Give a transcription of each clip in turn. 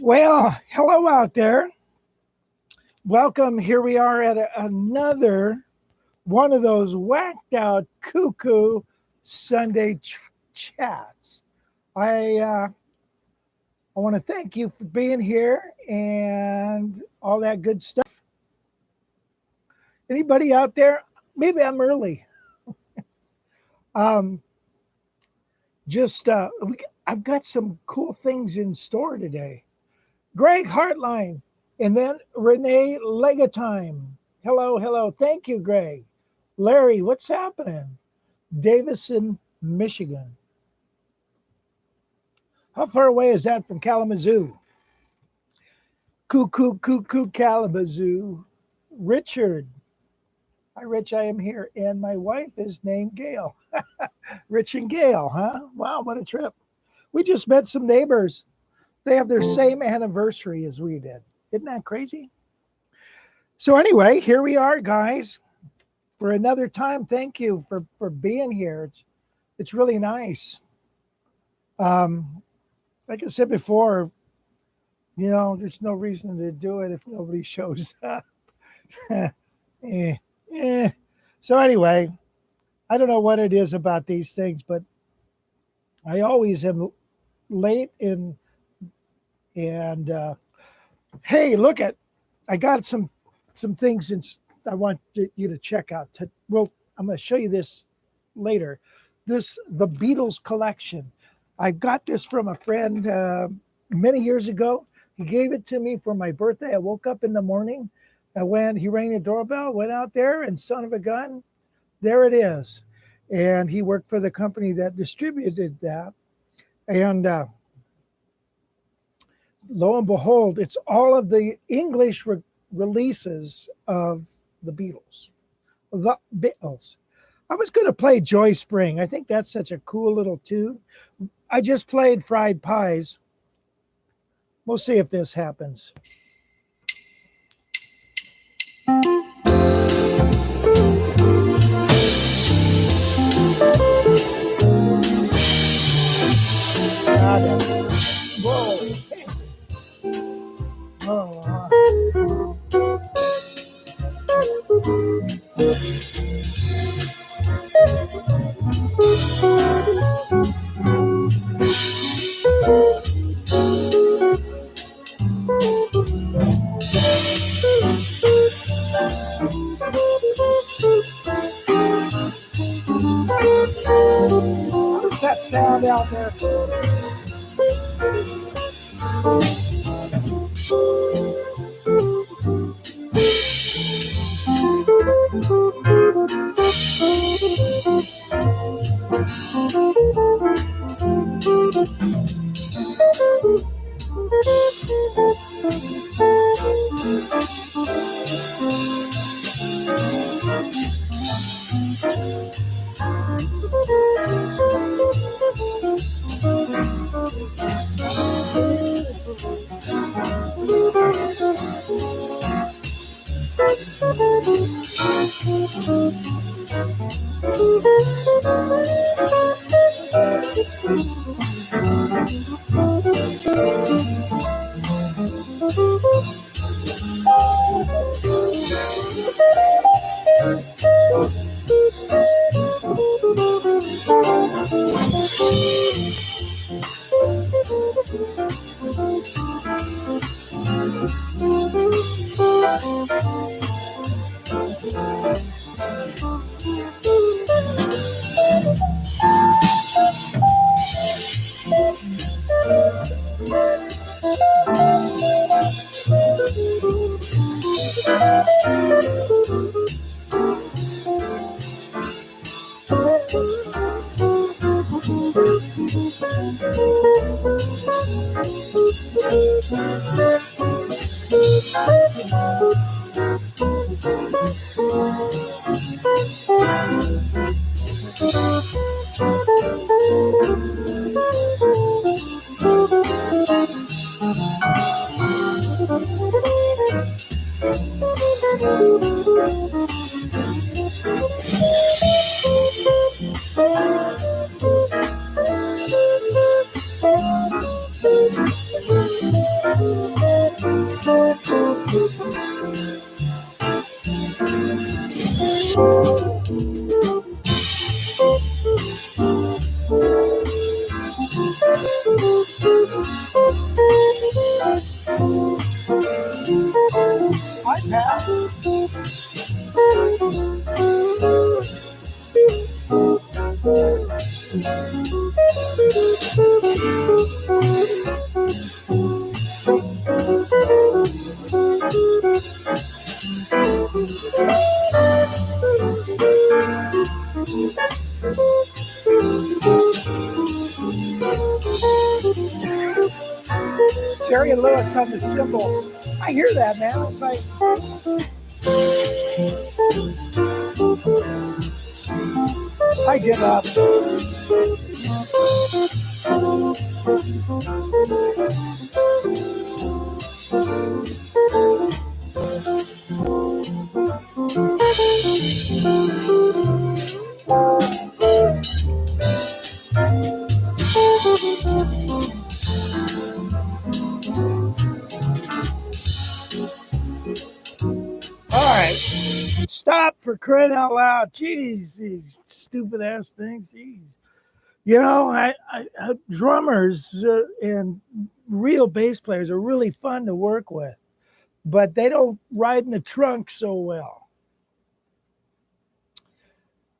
Well, hello out there. Welcome. Here we are at another one of those whacked out cuckoo Sunday chats. I want to thank you for being here and all that good stuff. Anybody out there? Maybe I'm early. I've got some cool things in store today. Greg Hartline, and then Renee Legatime. Hello. Thank you, Greg. Larry, what's happening? Davison, Michigan. How far away is that from Kalamazoo? Cuckoo, Kalamazoo. Richard. Hi, Rich, I am here, and my wife is named Gail. Rich and Gail, huh? Wow, what a trip. We just met some neighbors. They have their same anniversary as we did. Isn't that crazy? So anyway, here we are, guys, for another time. Thank you for being here. It's really nice. Like I said before, there's no reason to do it if nobody shows up. So anyway, I don't know what it is about these things, but I always am late in. And hey, look I got some things I want you to check out. I'm going to show you this later. The Beatles Collection. I got this from a friend many years ago. He gave it to me for my birthday. I woke up in the morning. He rang the doorbell, went out there, and son of a gun, there it is. And he worked for the company that distributed that. And lo and behold, it's all of the English releases of the Beatles. The Beatles. I was going to play Joy Spring. I think that's such a cool little tune. I just played Fried Pies. We'll see if this happens. Whoa. Oh, how does that sound out there? Hi, Pat. Jerry and Lewis on the cymbal. I hear that now. It's like I give up. All right. Stop, for crying out loud. Jeez, these stupid ass things. Jeez. You know, drummers and real bass players are really fun to work with, but they don't ride in the trunk so well.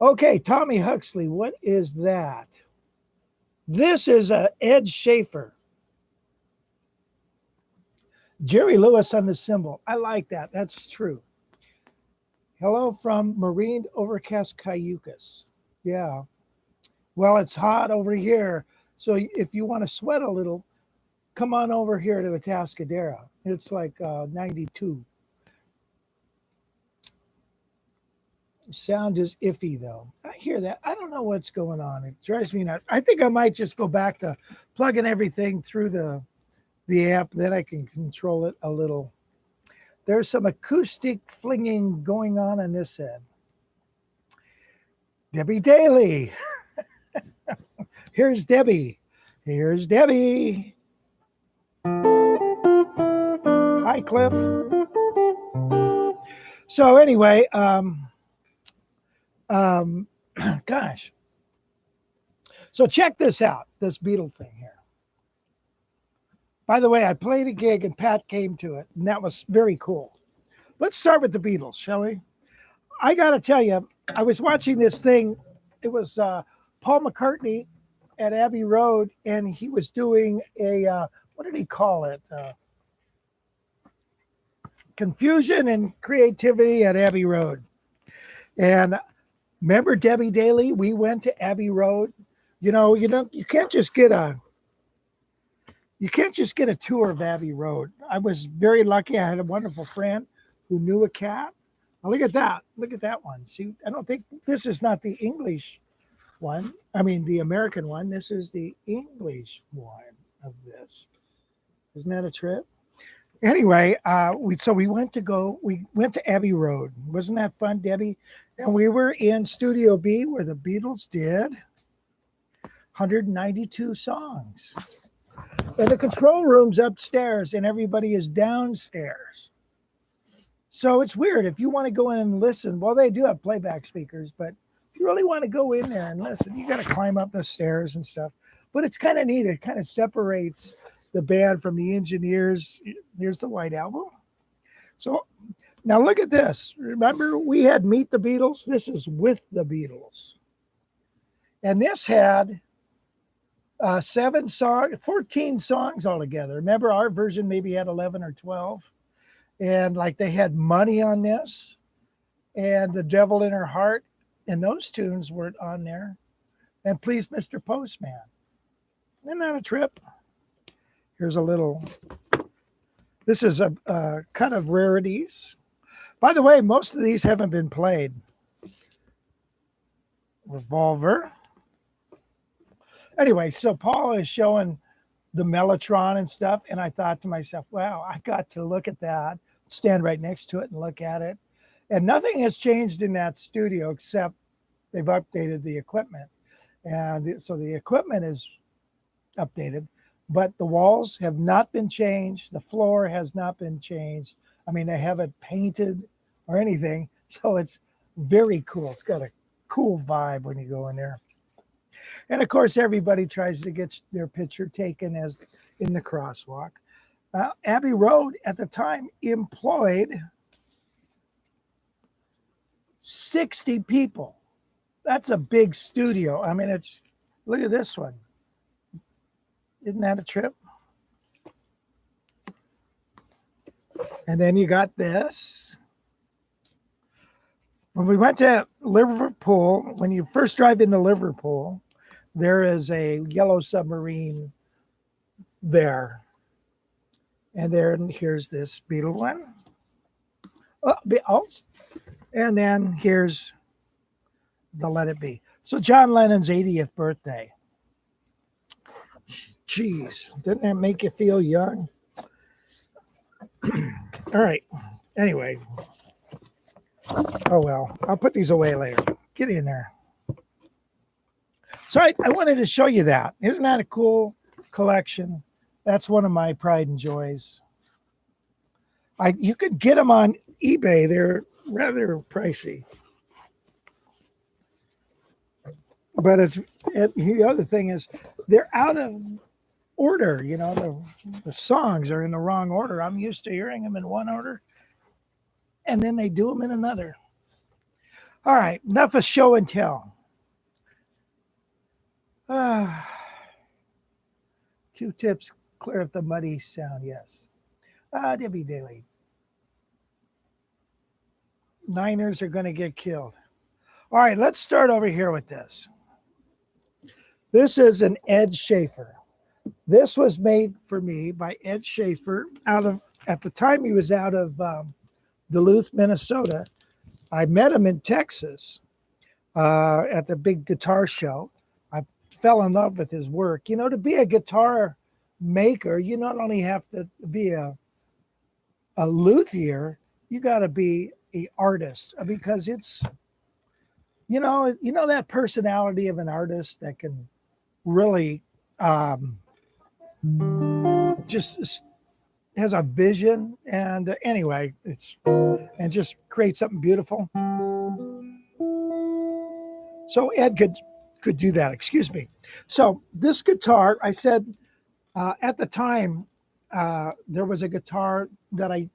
Okay, Tommy Huxley, what is that? This is a Ed Shaffer. Jerry Lewis on the cymbal. I like that. That's true. Hello from Marine Overcast Cayucas. Yeah. Well, it's hot over here. So if you want to sweat a little, come on over here to Atascadero. It's like 92. Sound is iffy though. I hear that. I don't know what's going on. It drives me nuts. I think I might just go back to plugging everything through the amp. Then I can control it a little. There's some acoustic flinging going on this end. Debbie Daly. Here's Debbie. Here's Debbie. Hi, Cliff. So anyway, gosh. So check this out, this Beatle thing here. By the way, I played a gig and Pat came to it, and that was very cool. Let's start with the Beatles, shall we? I got to tell you, I was watching this thing. It was Paul McCartney at Abbey Road, and he was doing a, what did he call it? Confusion and Creativity at Abbey Road. And remember Debbie Daly? We went to Abbey Road. You can't just get a tour of Abbey Road. I was very lucky. I had a wonderful friend who knew a cat. Now look at that. Look at that one. See, I don't think this is not the English one. I mean, the American one. This is the English one of this. Isn't that a trip? Anyway, we went to Abbey Road. Wasn't that fun, Debbie? And we were in Studio B where the Beatles did 192 songs. And the control room's upstairs and everybody is downstairs. So it's weird. If you want to go in and listen, well, they do have playback speakers, but if you really want to go in there and listen, you got to climb up the stairs and stuff. But it's kind of neat. It kind of separates the band from the engineers. Here's the White Album. So now look at this. Remember, we had Meet the Beatles. This is with the Beatles. And this had 14 songs altogether. Remember, our version maybe had 11 or 12. And like they had Money on this and The Devil in Her Heart. And those tunes weren't on there. And Please, Mr. Postman. Isn't that a trip? Here's a little, this is a cut of rarities. By the way, most of these haven't been played. Revolver. Anyway, so Paul is showing the Mellotron and stuff, and I thought to myself, wow, I got to look at that, stand right next to it and look at it. And nothing has changed in that studio except they've updated the equipment. And so the equipment is updated. But the walls have not been changed. The floor has not been changed. I mean, they haven't painted or anything. So it's very cool. It's got a cool vibe when you go in there. And of course, everybody tries to get their picture taken as in the crosswalk. Abbey Road at the time employed 60 people. That's a big studio. I mean, look at this one. Isn't that a trip? And then you got this. When we went to Liverpool, when you first drive into Liverpool, there is a yellow submarine there. And then here's this Beatle one. And then here's the Let It Be. So John Lennon's 80th birthday. Jeez, didn't that make you feel young? All right. Anyway. Oh, well, I'll put these away later. Get in there. So I wanted to show you that. Isn't that a cool collection? That's one of my pride and joys. You could get them on eBay. They're rather pricey. But the other thing is they're out of order. You know, the songs are in the wrong order. I'm used to hearing them in one order, and then they do them in another. All right, enough of show and tell. Q-tips clear up the muddy sound, yes. Debbie Daly. Niners are going to get killed. All right, let's start over here with this. This is an Ed Shaffer. This was made for me by Ed Shaffer at the time he was out of Duluth, Minnesota. I met him in Texas at the big guitar show. I fell in love with his work. You know, to be a guitar maker, you not only have to be a luthier, you got to be an artist, because it's, you know that personality of an artist that can really just has a vision, and anyway, and just create something beautiful. So Ed could do that. Excuse me. So this guitar, I said at the time, there was a guitar that I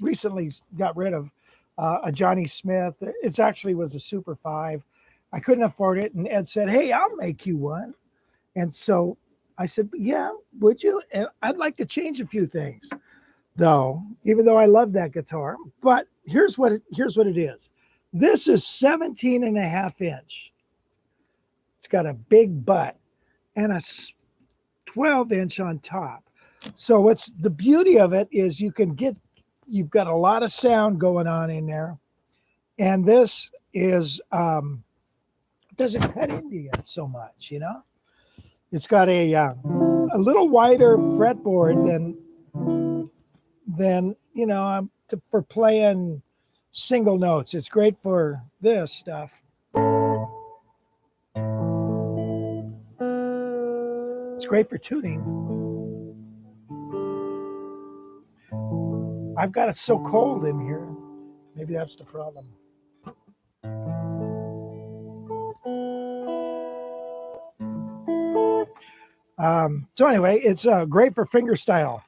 recently got rid of, a Johnny Smith. It actually was a Super 5. I couldn't afford it, and Ed said, "Hey, I'll make you one." And so I said, "Yeah, would you?" And I'd like to change a few things, though, even though I love that guitar. But here's what it is. This is 17 and a half inch. It's got a big butt and a 12-inch on top. So what's the beauty of it is you've got a lot of sound going on in there. And this is, doesn't cut into you so much, you know? It's got a little wider fretboard than for playing single notes. It's great for this stuff. It's great for tuning. I've got it so cold in here. Maybe that's the problem. So anyway, it's great for fingerstyle.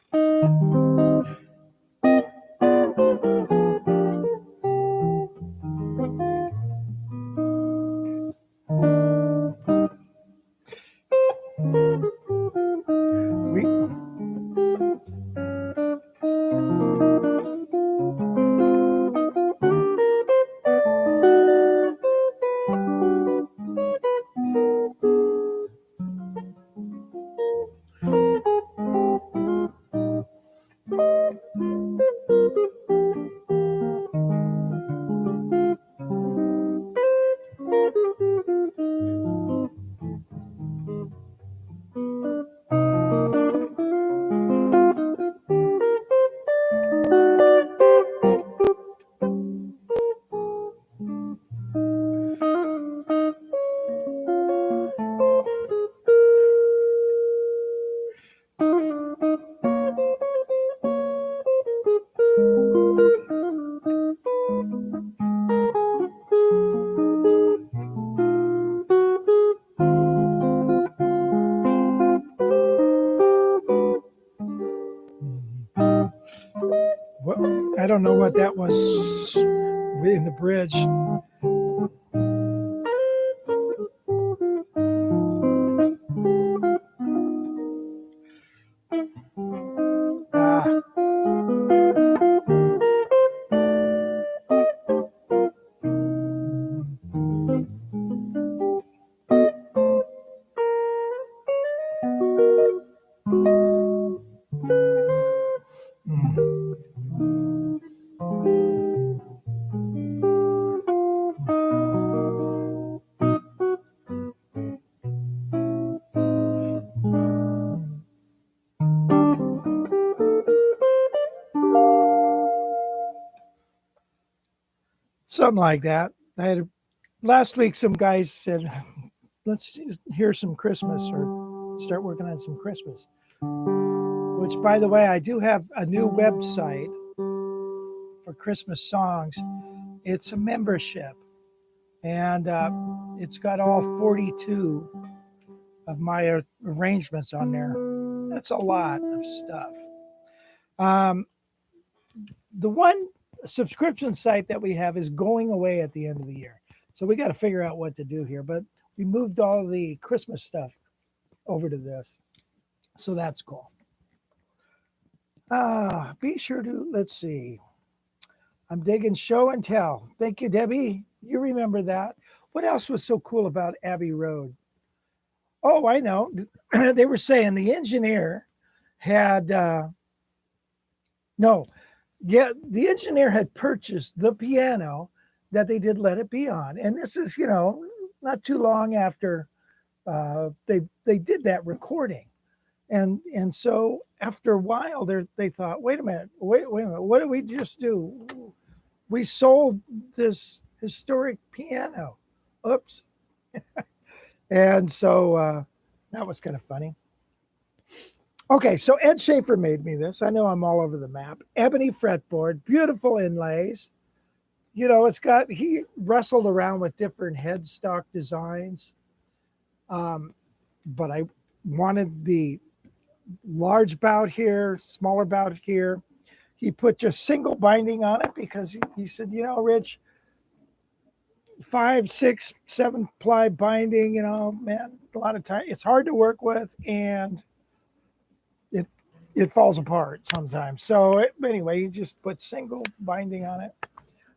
I don't know what that was in the bridge. Something like that. Last week, some guys said, let's hear some Christmas or start working on some Christmas. Which, by the way, I do have a new website for Christmas songs. It's a membership, and it's got all 42 of my arrangements on there. That's a lot of stuff. The one subscription site that we have is going away at the end of the year. So we got to figure out what to do here. But we moved all the Christmas stuff over to this. So that's cool. Be sure to, let's see. I'm digging Show and Tell. Thank you, Debbie. You remember that. What else was so cool about Abbey Road? Oh, I know. They were saying the engineer had, the engineer had purchased the piano that they did Let It Be on. And this is, not too long after they did that recording. And so after a while, they thought, wait a minute, what did we just do? We sold this historic piano. Oops. And so that was kind of funny. Okay, so Ed Shaffer made me this. I know I'm all over the map. Ebony fretboard, beautiful inlays. He wrestled around with different headstock designs. But I wanted the large bout here, smaller bout here. He put just single binding on it because he said, Rich, 5, 6, 7 ply binding, man, a lot of time it's hard to work with and it falls apart sometimes. So anyway, he just put single binding on it.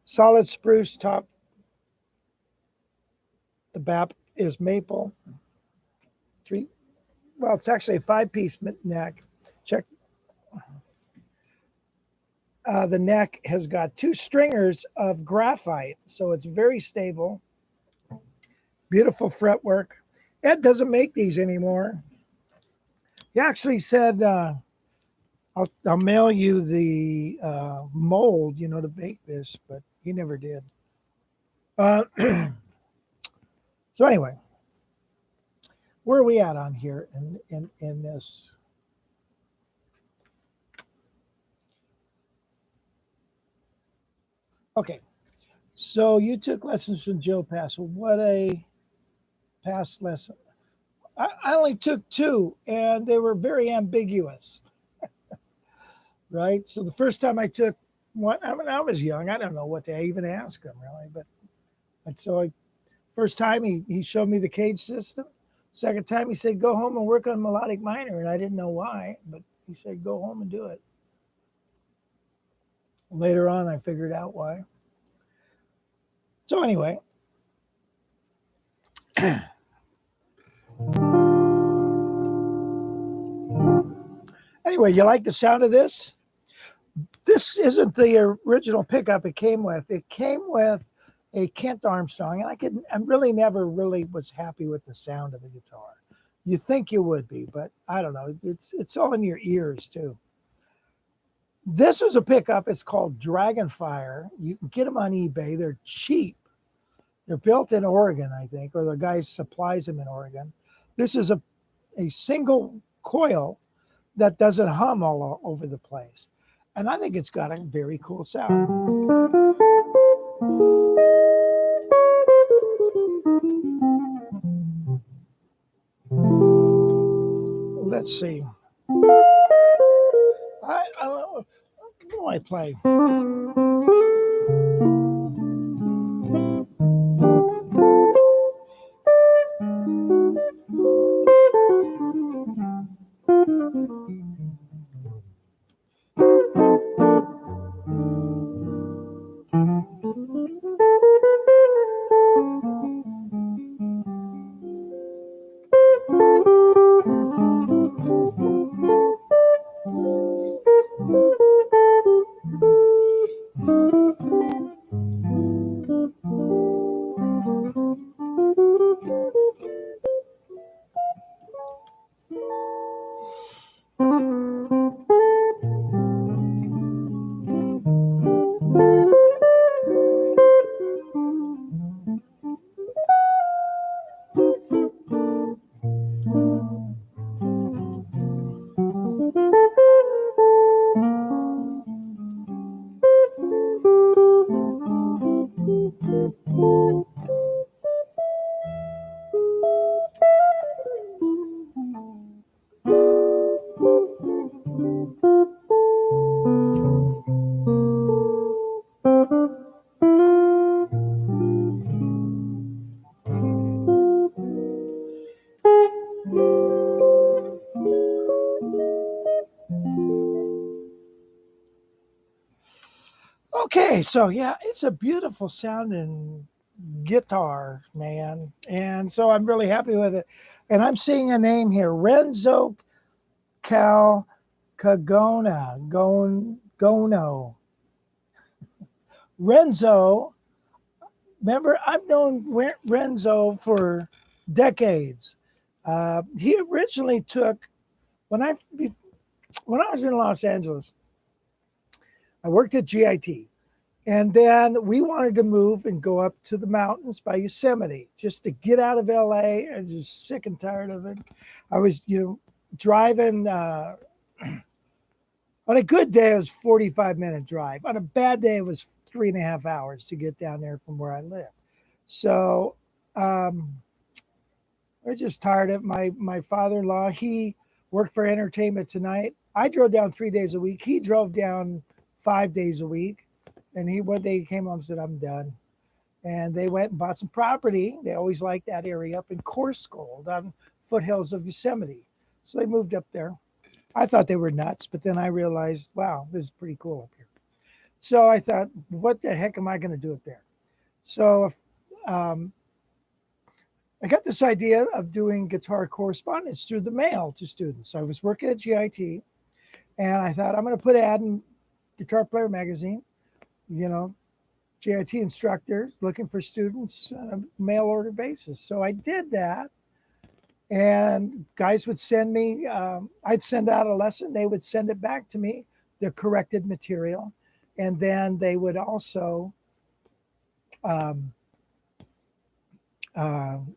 Solid spruce top. The BAP is maple. It's actually a 5-piece neck. Check. The neck has got 2 stringers of graphite, so it's very stable. Beautiful fretwork. Ed doesn't make these anymore. He actually said, I'll mail you the mold, to bake this, but he never did. So anyway, where are we at on here in this? Okay, so you took lessons from Joe Pass. What a past lesson. I only took 2, and they were very ambiguous. Right? So the first time I took one, I was young. I don't know what to even ask him, really. But first time he showed me the cage system. Second time he said, go home and work on melodic minor. And I didn't know why, but he said, go home and do it. Later on, I figured out why. So anyway. Anyway, you like the sound of this? This isn't the original pickup it came with. It came with a Kent Armstrong, and I really never really was happy with the sound of the guitar. You think you would be, but I don't know. It's all in your ears too. This is a pickup. It's called Dragonfire. You can get them on eBay. They're cheap. They're built in Oregon, I think, or the guy supplies them in Oregon. This is a single coil that doesn't hum all over the place. And I think it's got a very cool sound. Let's see. I don't know. What do I play? Okay, so yeah, it's a beautiful sounding guitar, man. And so I'm really happy with it. And I'm seeing a name here, Renzo Gono. Renzo, remember, I've known Renzo for decades. He originally took when I was in Los Angeles. I worked at GIT, and then we wanted to move and go up to the mountains by Yosemite just to get out of LA. I was just sick and tired of it. I was, driving. On a good day, it was 45-minute drive. On a bad day, it was 3.5 hours to get down there from where I live. So I was just tired of it. My father-in-law, he worked for Entertainment Tonight. I drove down 3 days a week. He drove down 5 days a week. And one day he came home and said, I'm done. And they went and bought some property. They always liked that area up in Coarse Gold on foothills of Yosemite. So they moved up there. I thought they were nuts, but then I realized, wow, this is pretty cool up here. So I thought, what the heck am I going to do up there? So I got this idea of doing guitar correspondence through the mail to students. I was working at GIT, and I thought, I'm going to put an ad in Guitar Player magazine, GIT instructors looking for students on a mail order basis. So I did that. And guys would send me, I'd send out a lesson. They would send it back to me, the corrected material. And then they would also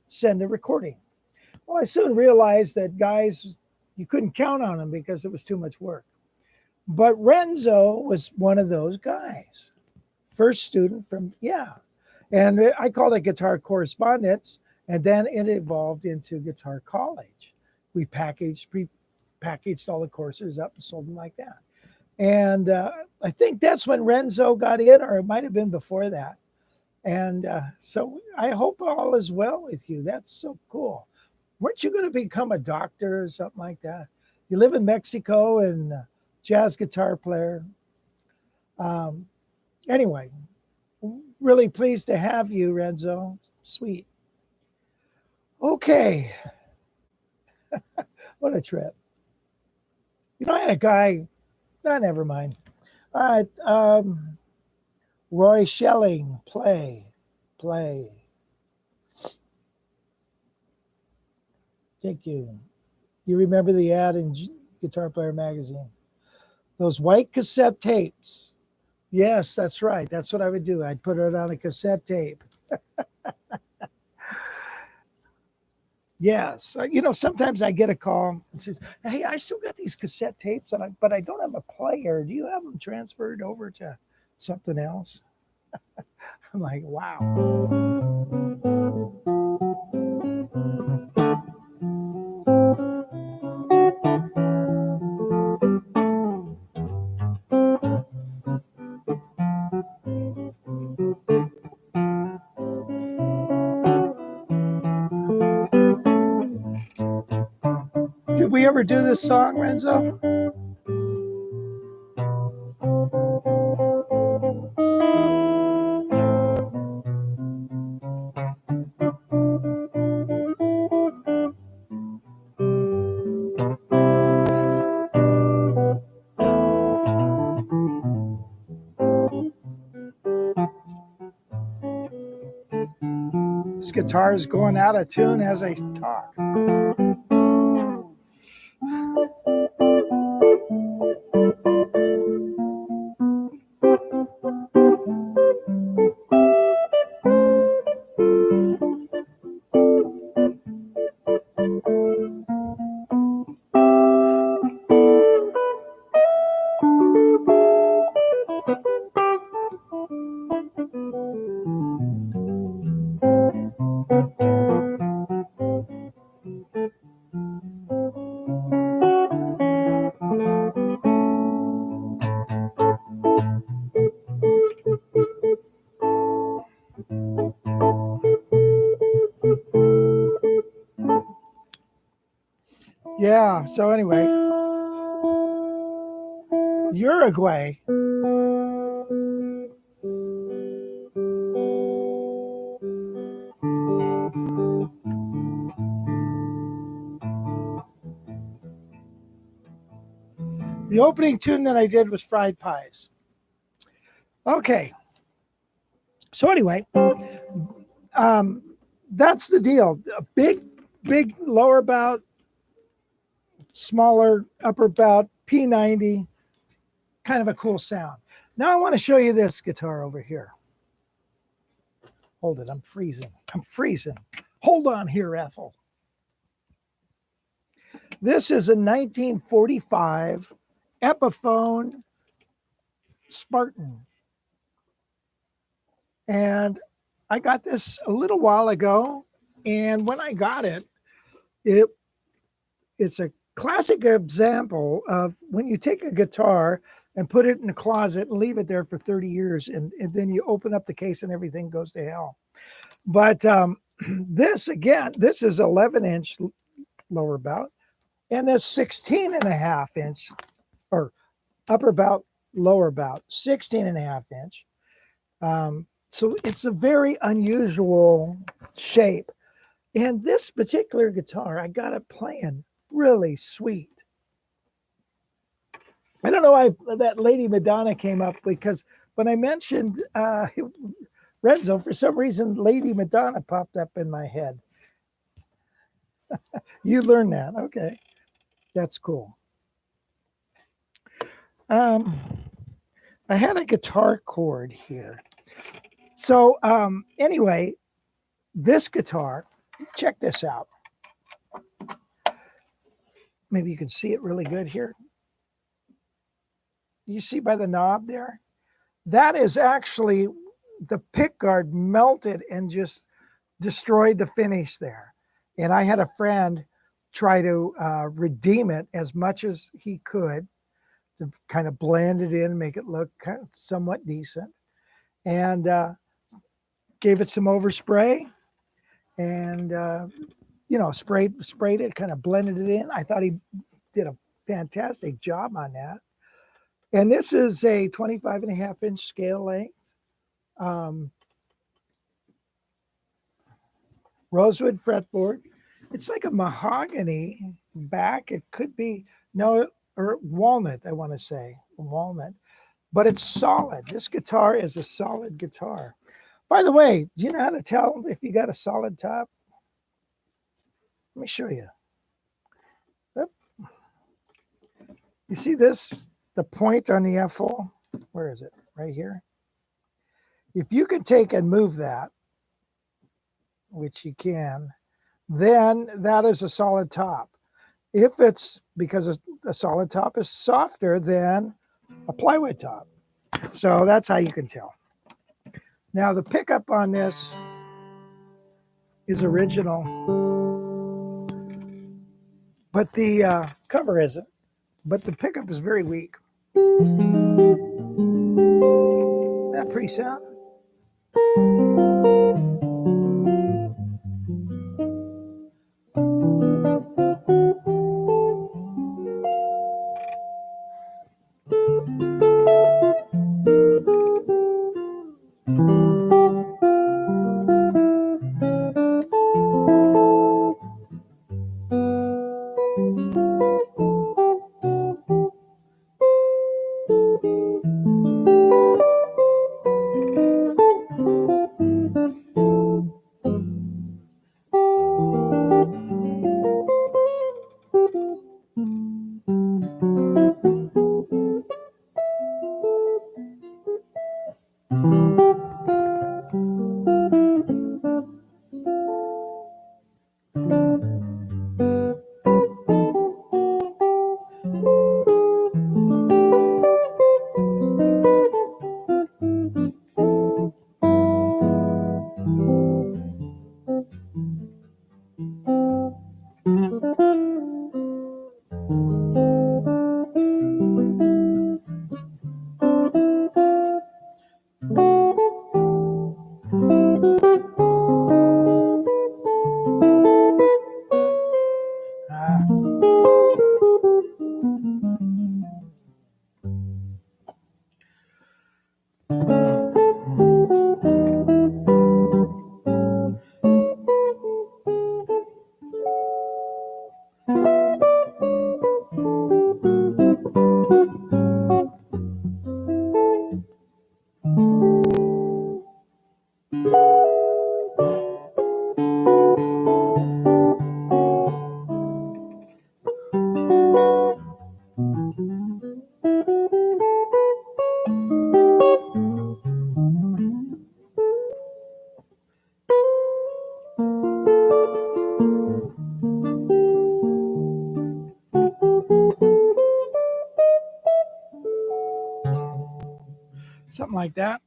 send a recording. Well, I soon realized that guys, you couldn't count on them because it was too much work. But Renzo was one of those guys. First student from, And I called it Guitar Correspondence. And then it evolved into Guitar College. We pre-packaged all the courses up and sold them like that. And I think that's when Renzo got in, or it might have been before that. And so I hope all is well with you. That's so cool. Weren't you going to become a doctor or something like that? You live in Mexico and jazz guitar player. Anyway, really pleased to have you, Renzo. Sweet. Okay. What a trip. I had a guy, never mind. All right. Roy Schelling, play. Thank you. You remember the ad in Guitar Player magazine? Those white cassette tapes. Yes, that's right. That's what I would do. I'd put it on a cassette tape. Yes. Sometimes I get a call and says, hey, I still got these cassette tapes, but I don't have a player. Do you have them transferred over to something else? I'm like, wow. Did we ever do this song, Renzo? This guitar is going out of tune as I talk. Yeah, so anyway, Uruguay. The opening tune that I did was Fried Pies. Okay. So anyway, um, that's the deal. A big lower bout, smaller upper bout, P90, kind of a cool sound. Now I want to show you this guitar over here. Hold it, I'm freezing. I'm freezing. Hold on here, Ethel. This is a 1945 Epiphone Spartan. And I got this a little while ago. And when I got it, it's a classic example of when you take a guitar and put it in a closet and leave it there for 30 years, and then you open up the case and everything goes to hell. But this, again, this is 11-inch lower bout, and this 16.5-inch, or upper bout, lower bout, 16.5-inch. So it's a very unusual shape. And this particular guitar, I got it playing really sweet. I don't know why that Lady Madonna came up, because when I mentioned Renzo, for some reason, Lady Madonna popped up in my head. You learned that. Okay. That's cool. I had a guitar chord here. So anyway, this guitar, check this out. Maybe you can see it really good here. You see by the knob there? That is actually the pick guard melted and just destroyed the finish there. And I had a friend try to redeem it as much as he could to kind of blend it in, make it look kind of somewhat decent. And gave it some overspray and, sprayed it, kind of blended it in. I thought he did a fantastic job on that. And this is a 25.5-inch scale length. Rosewood fretboard. It's like a mahogany back. It could be, no, or walnut, I want to say, walnut. But it's solid. This guitar is a solid guitar. By the way, do you know how to tell if you got a solid top? Let me show you. Yep. You see this? The point on the F-hole? Where is it? Right here. If you can take and move that, which you can, then that is a solid top. If it's because a solid top is softer than a plywood top. So that's how you can tell. Now the pickup on this is original, but the cover isn't. But the pickup is very weak. That pretty sound? something like that.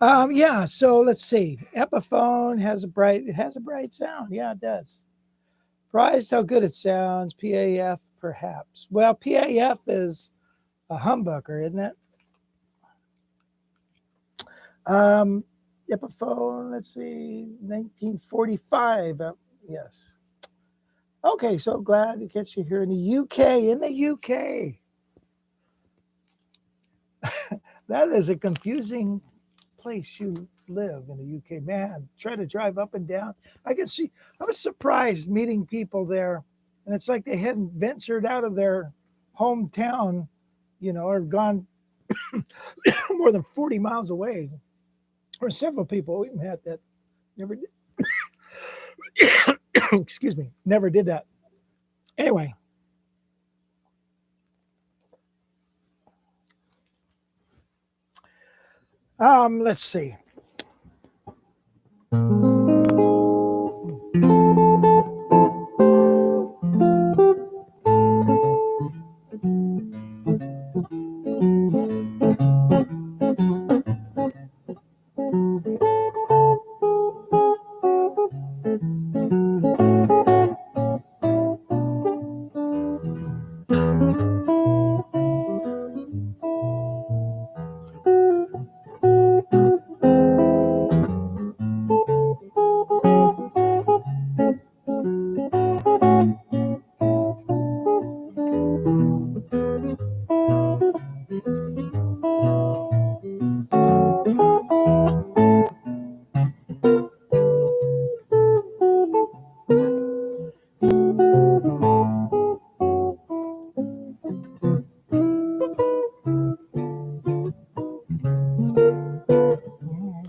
Yeah, so let's see. Epiphone has a bright sound. Yeah, it does. Surprised how good it sounds. PAF, perhaps. Well, PAF is a humbucker, isn't it? Epiphone, let's see, 1945. Yes. Okay, so glad to catch you here in the UK. In the UK. That is a confusing place you live in the UK. Man, try to drive up and down. I was surprised meeting people there. And it's like they hadn't ventured out of their hometown, or gone more than 40 miles away. There were several people we met that never did. Excuse me, never did that. Anyway. Let's see.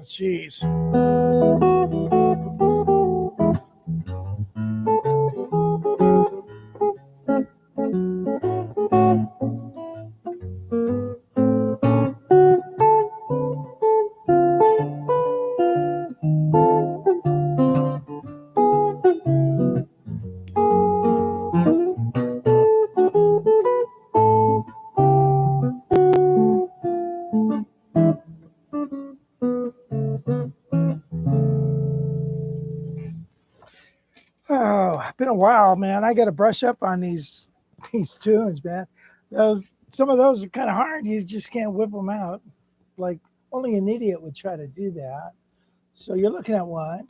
Jeez. Oh, been a while, man. I got to brush up on these tunes, man. Some of those are kind of hard. You just can't whip them out. Like only an idiot would try to do that. So you're looking at one.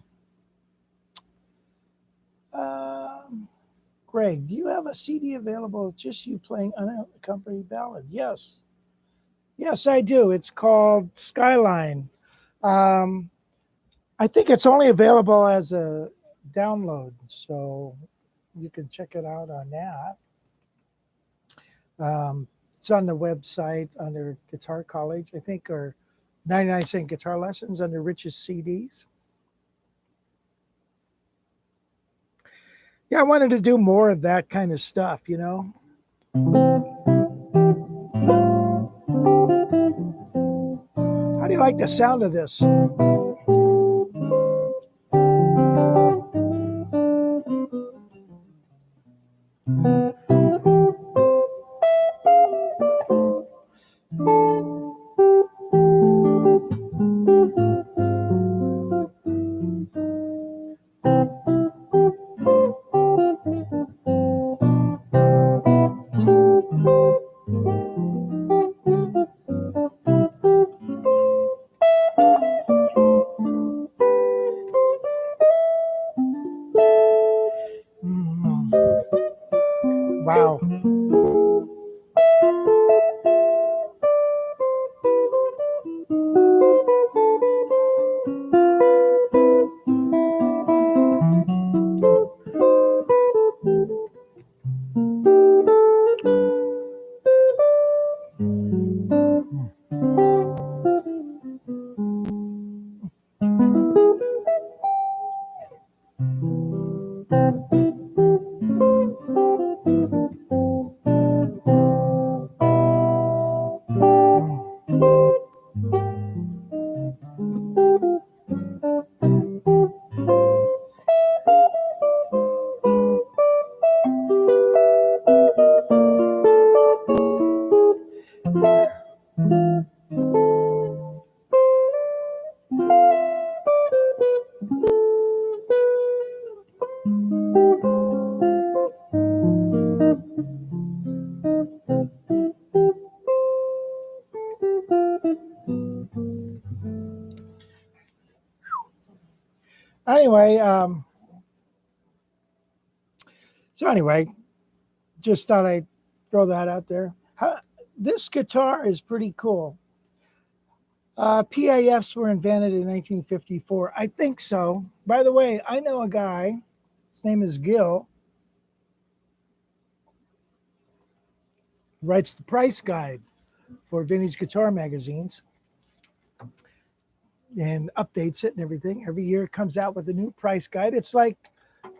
Greg, do you have a CD available with just you playing unaccompanied ballad? Yes. Yes, I do. It's called Skyline. I think it's only available as a download, so you can check it out on that. It's on the website under Guitar College, I think, or 99-cent guitar lessons under Rich's CDs. Yeah, I wanted to do more of that kind of stuff, How do you like the sound of this? Wow. anyway, just thought I'd throw that out there. This guitar is pretty cool. PAFs were invented in 1954. I think so. By the way, I know a guy. His name is Gil. Writes the price guide for vintage guitar magazines and updates it and everything. Every year it comes out with a new price guide. It's like,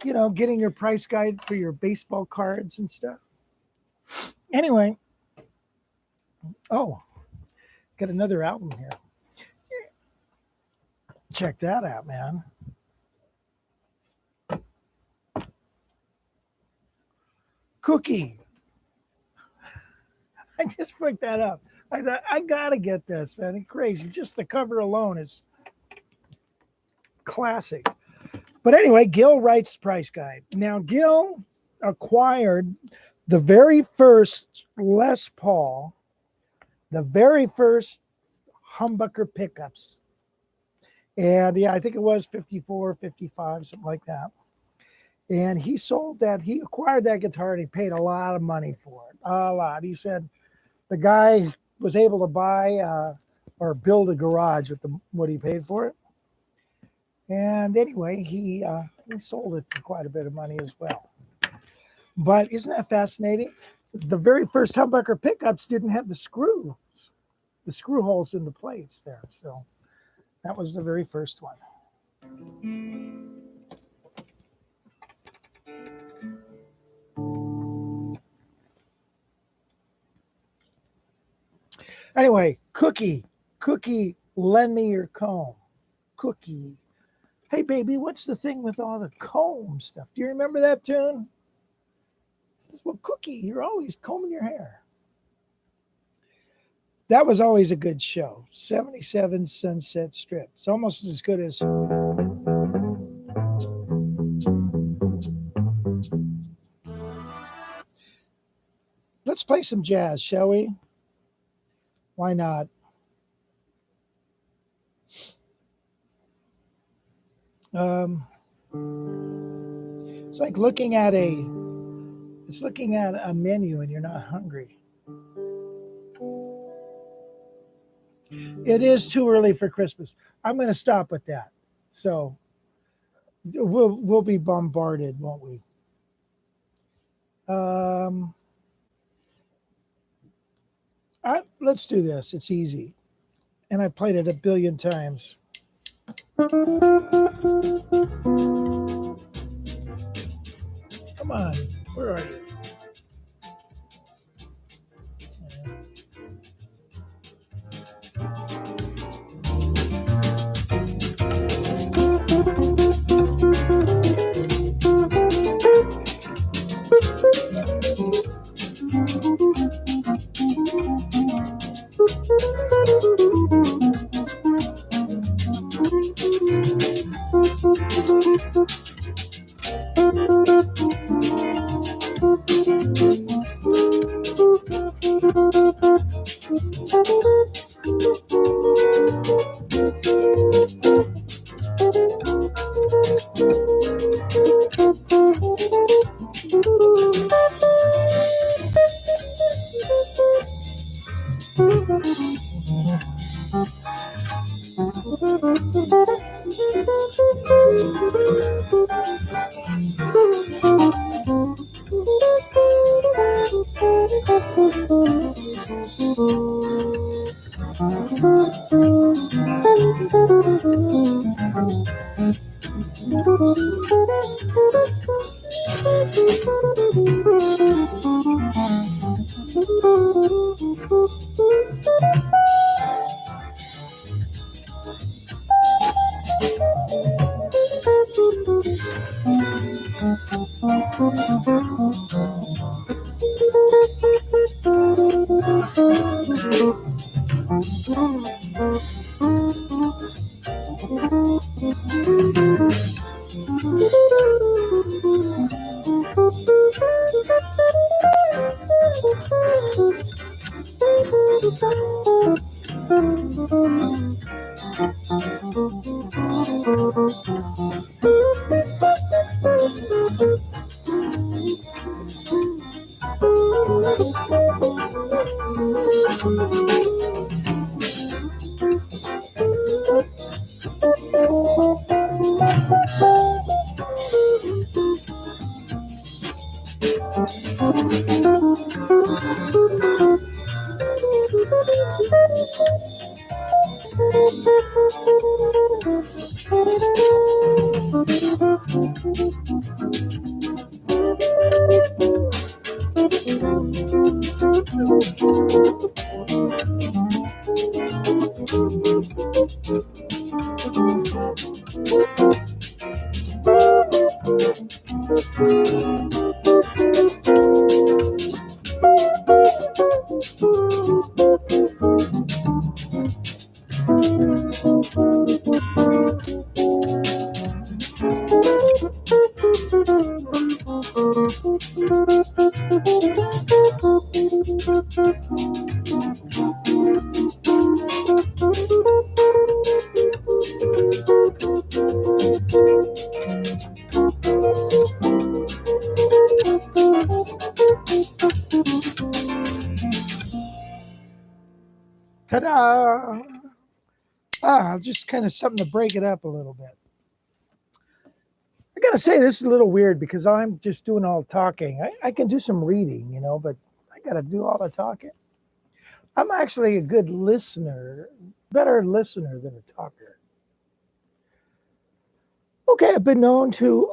getting your price guide for your baseball cards and stuff. Anyway, got another album here. Check that out, man. Cookie. I just picked that up. I thought, I gotta get this, man. It's crazy. Just the cover alone is classic. But anyway, Gil writes price guide. Now, Gil acquired the very first Les Paul, the very first humbucker pickups. And yeah, I think it was 54, 55, something like that. And he acquired that guitar and he paid a lot of money for it. A lot. He said the guy was able to buy or build a garage with what he paid for it. And anyway, he sold it for quite a bit of money as well. But isn't that fascinating? The very first humbucker pickups didn't have the screw holes in the plates there. So that was the very first one. Anyway, Cookie, lend me your comb. Cookie. Hey, baby, what's the thing with all the comb stuff? Do you remember that tune? He says, well, Cookie, you're always combing your hair. That was always a good show. 77 Sunset Strip. It's almost as good as... Let's play some jazz, shall we? Why not? It's like looking at a menu and you're not hungry. It is too early for Christmas. I'm going to stop with that. So we'll be bombarded, won't we? Let's do this. It's easy. And I played it a billion times. Come on. Where are you? Ta-da! Just kind of something to break it up a little bit. I gotta say, this is a little weird because I'm just doing all the talking. I can do some reading, you know, but I gotta do all the talking. I'm actually a good listener, better listener than a talker. Okay, I've been known to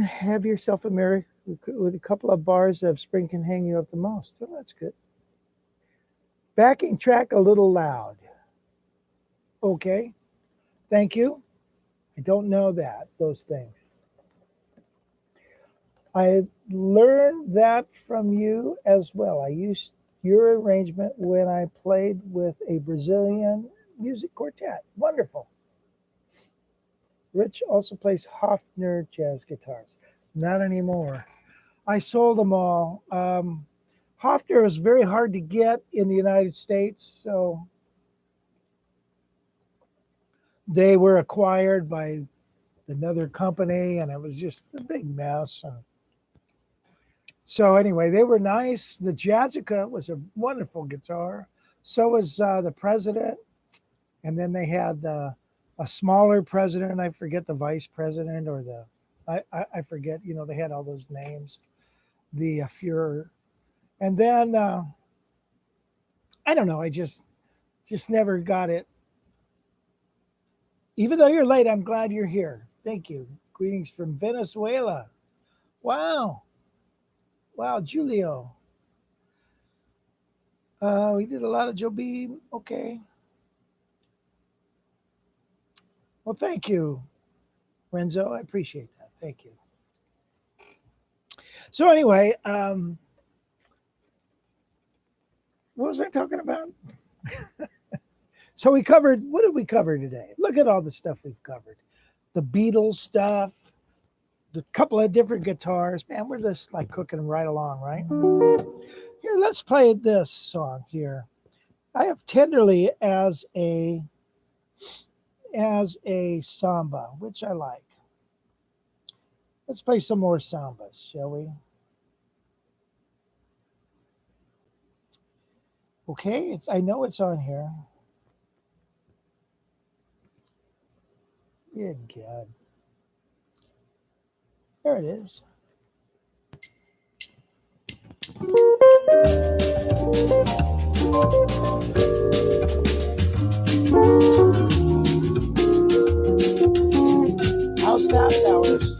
have yourself a mirror with a couple of bars of Spring Can Hang You Up the Most. Well, that's good. Backing track a little loud. Okay, thank you. I don't know those things. I learned that from you as well. I used your arrangement when I played with a Brazilian music quartet. Wonderful. Rich also plays Hofner jazz guitars. Not anymore. I sold them all. Hofner is very hard to get in the United States, so they were acquired by another company, and it was just a big mess. So anyway, they were nice. The Jazzica was a wonderful guitar. So was the President. And then they had a smaller President. I forget the Vice President or I forget, you know, they had all those names. The Fuhrer. And then, I don't know, I just never got it. Even though you're late, I'm glad you're here. Thank you. Greetings from Venezuela. Wow. Wow, Julio. We did a lot of Joe B. Okay. Well, thank you, Renzo. I appreciate that. Thank you. So anyway, what was I talking about? So what did we cover today? Look at all the stuff we've covered. The Beatles stuff, the couple of different guitars. Man, we're just like cooking right along, right? Here, let's play this song here. I have Tenderly as a samba, which I like. Let's play some more sambas, shall we? Okay, I know it's on here. Good God. There it is. How's that, Dallas?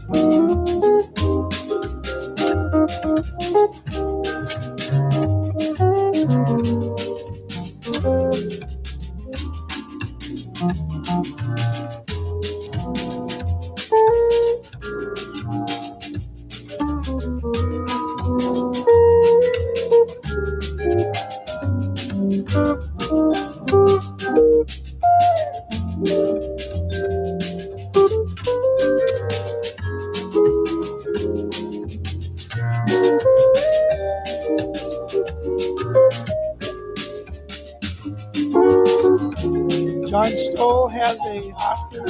John Stoll has a Hofner.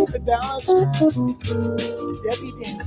Good balance. Debbie Dan.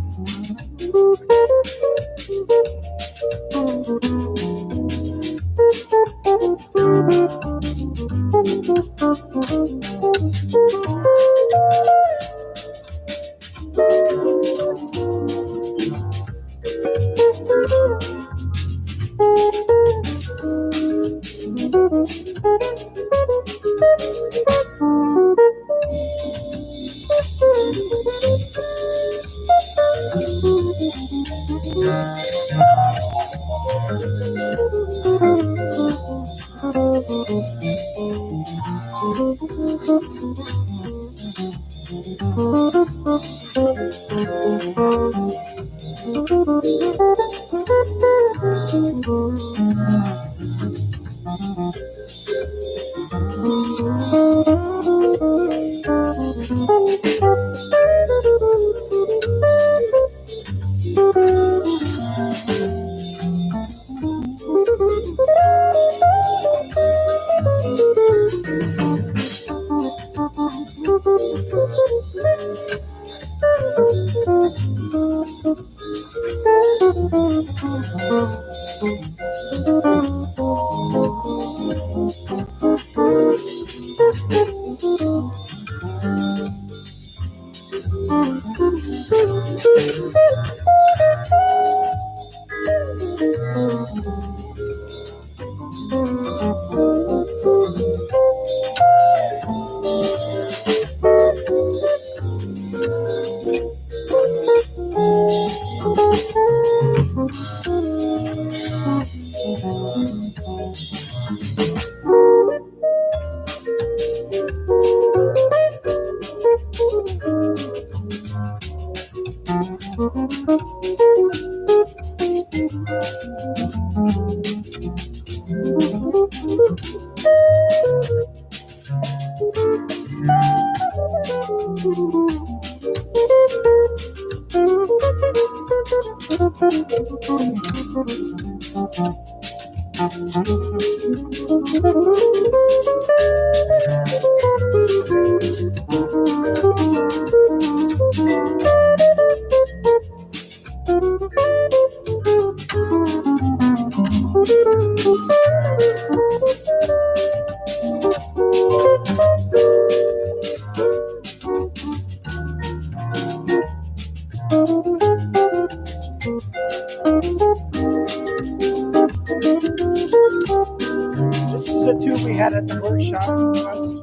This is a tune we had at the workshop once.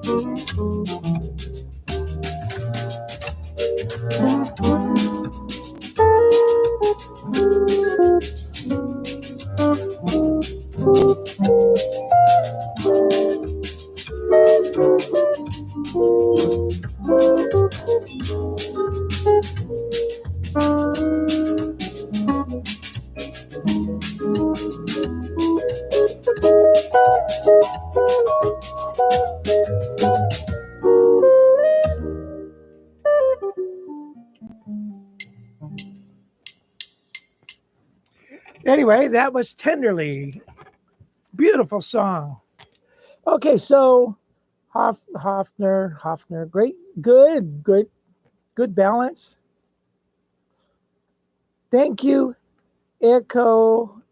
Anyway, that was Tenderly. Beautiful song. Okay, so Hofner, great, good balance. Thank you, Elko.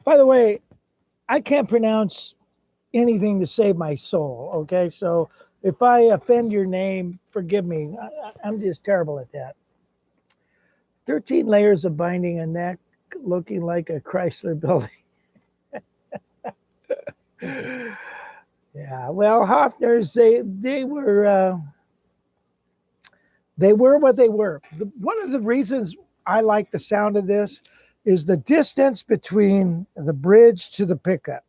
By the way, I can't pronounce anything to save my soul, okay? So if I offend your name, forgive me. I'm just terrible at that. 13 layers of binding a neck looking like a Chrysler building. Yeah, well, Hofner's, they were what they were. One of the reasons I like the sound of this is the distance between the bridge to the pickup.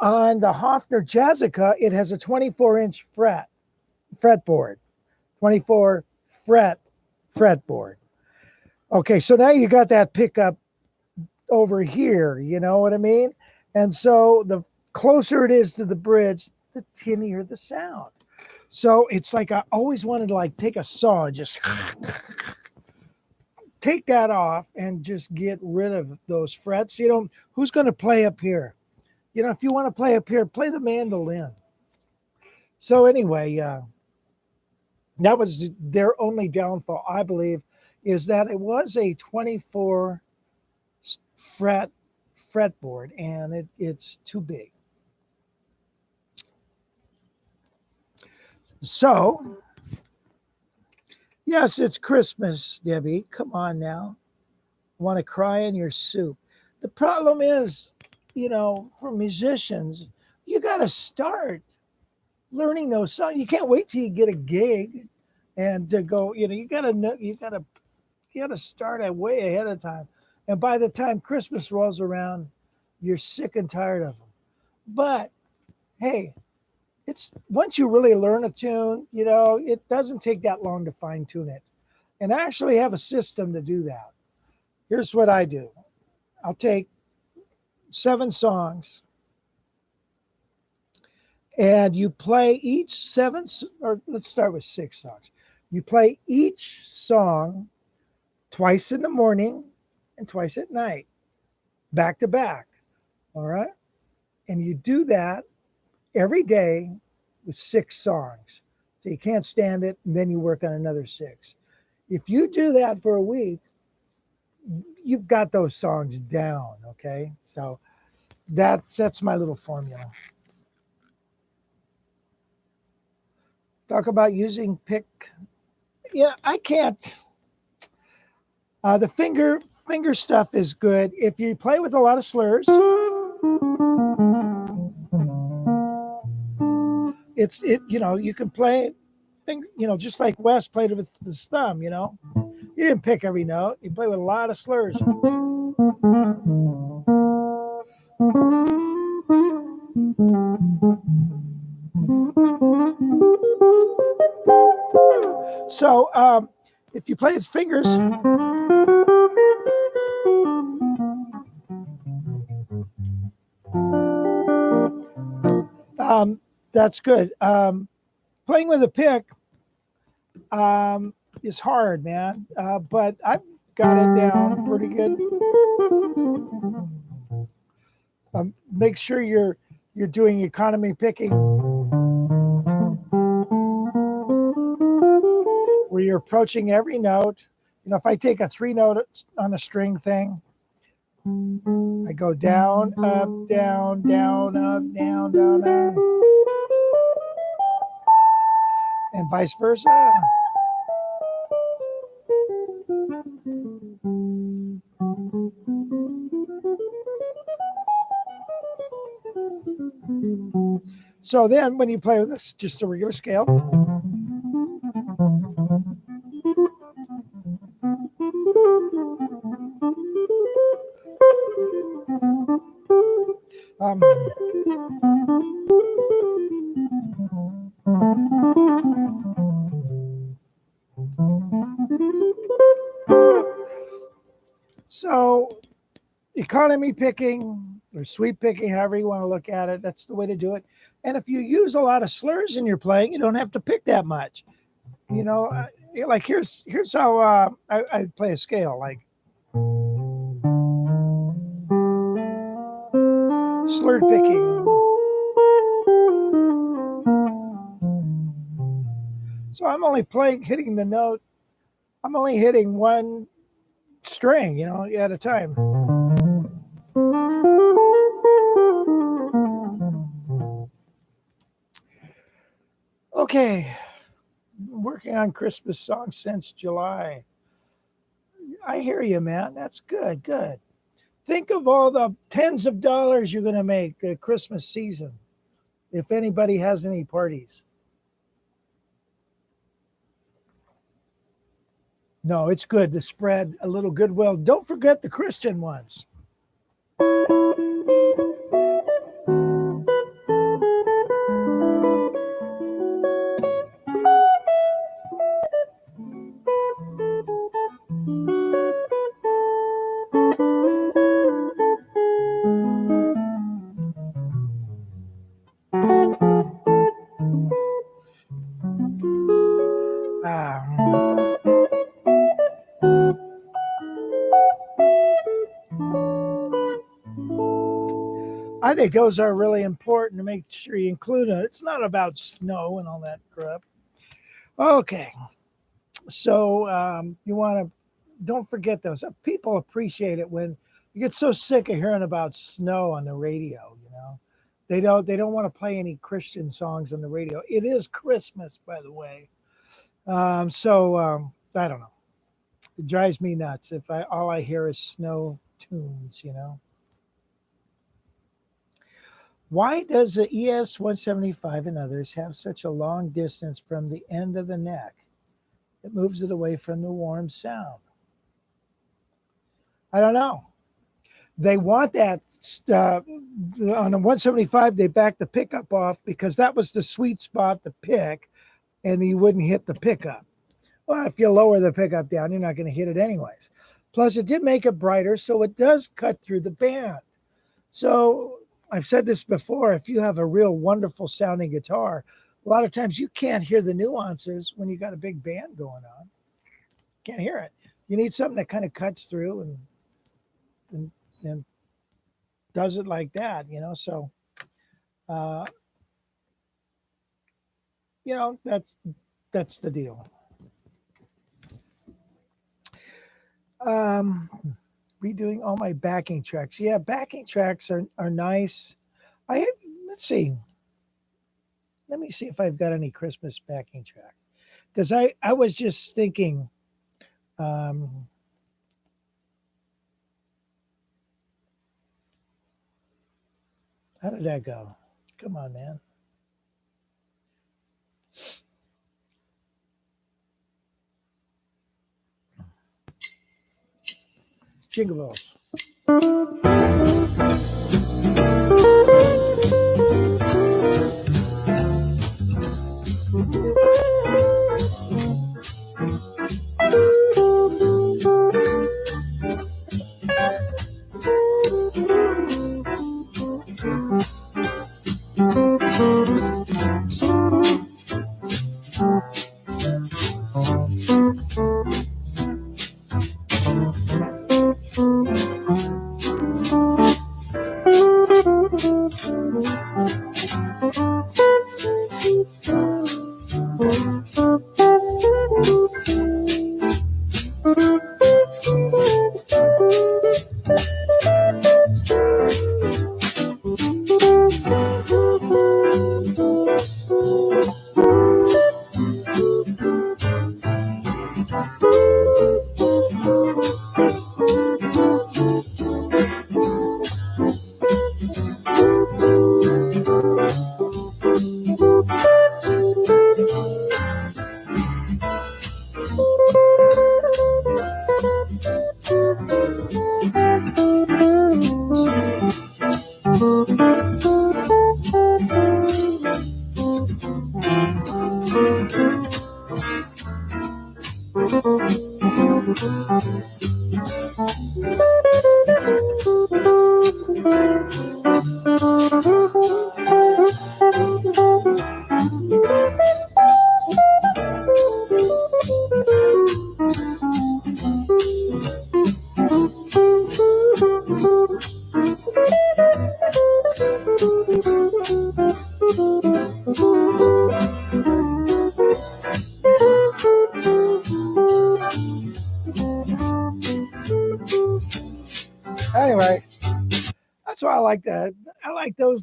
On the Hofner Jazzica, it has a 24-inch fretboard, 24 fretboard. Okay, so now you got that pickup over here, you know what I mean? And so the closer it is to the bridge, the tinnier the sound. So it's like I always wanted to like take a saw and just take that off and just get rid of those frets. You know, who's going to play up here? You know, if you want to play up here, play the mandolin. So anyway, That was their only downfall, I believe, is that it was a 24 fret fretboard, and it's too big. So, yes, it's Christmas, Debbie. Come on now. I want to cry in your soup. The problem is, for musicians, you got to start learning those songs. You can't wait till you get a gig and to go, you got to know, you got to start way ahead of time. And by the time Christmas rolls around, you're sick and tired of them. But hey, it's once you really learn a tune, it doesn't take that long to fine tune it. And I actually have a system to do that. Here's what I do. I'll take 7 songs and you play each 7, or let's start with 6 songs. You play each song twice in the morning and twice at night, back to back. All right. And you do that every day with 6 songs. So you can't stand it, and then you work on another 6. If you do that for a week, you've got those songs down. Okay. So that's my little formula. Talk about using pick. Yeah, I can't. The finger stuff is good. If you play with a lot of slurs, you can play finger, just like Wes played it with his thumb, You didn't pick every note. You play with a lot of slurs. So if you play with fingers, that's good. Playing with a pick is hard, man. But I've got it down pretty good. Make sure you're doing economy picking, where you're approaching every note. If I take a 3 note on a string thing, I go down, up, down, down, up, down, down, down, and vice versa. So then when you play with this, just a regular scale, so economy picking or sweep picking, however you want to look at it, that's the way to do it. And if you use a lot of slurs in your playing, you don't have to pick that much. Like here's how I play a scale, like slurred picking. So I'm only hitting the note. I'm only hitting one string, at a time. Okay. Working on Christmas songs since July. I hear you, man. That's good. Good. Think of all the tens of dollars you're going to make at Christmas season, if anybody has any parties. No, it's good to spread a little goodwill. Don't forget the Christian ones. I think those are really important to make sure you include it. It's not about snow and all that crap. Okay. So you want to don't forget those. People appreciate it when you get so sick of hearing about snow on the radio. They don't want to play any Christian songs on the radio. It is Christmas, by the way. I don't know. It drives me nuts if I all I hear is snow tunes. Why does the ES 175 and others have such a long distance from the end of the neck? It moves it away from the warm sound. I don't know. They want that on the 175. They back the pickup off because that was the sweet spot to pick, and you wouldn't hit the pickup. Well, if you lower the pickup down, you're not going to hit it anyways. Plus, it did make it brighter, so it does cut through the band. So I've said this before. If you have a real wonderful sounding guitar, a lot of times you can't hear the nuances when you got a big band going on. Can't hear it. You need something that kind of cuts through and does it like that. So, uh, that's the deal. Um, Redoing all my backing tracks. Yeah, backing tracks are nice. I let's see. Let me see if I've got any Christmas backing track because I was just thinking. Um, how did that go? Come on, man. Jingle bells. Anyway, that's why I like that. I like those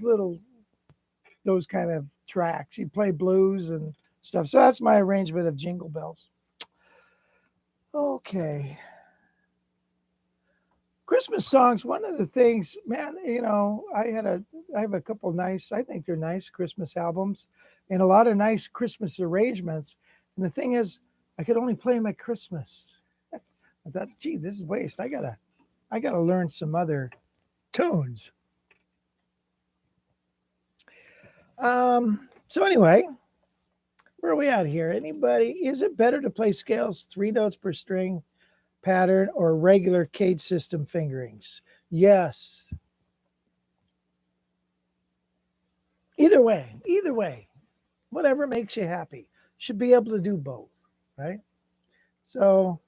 kind of tracks. You play blues and stuff. So that's my arrangement of Jingle Bells. Okay. Christmas songs, one of the things, man, I have a couple nice, I think they're nice Christmas albums and a lot of nice Christmas arrangements. And the thing is, I could only play them at Christmas. I thought, gee, this is waste. I gotta learn some other tunes. So anyway, where are we at here? Anybody? Is it better to play scales 3 notes per string pattern or regular cage system fingerings? Yes. Either way, whatever makes you happy. Should be able to do both, right? So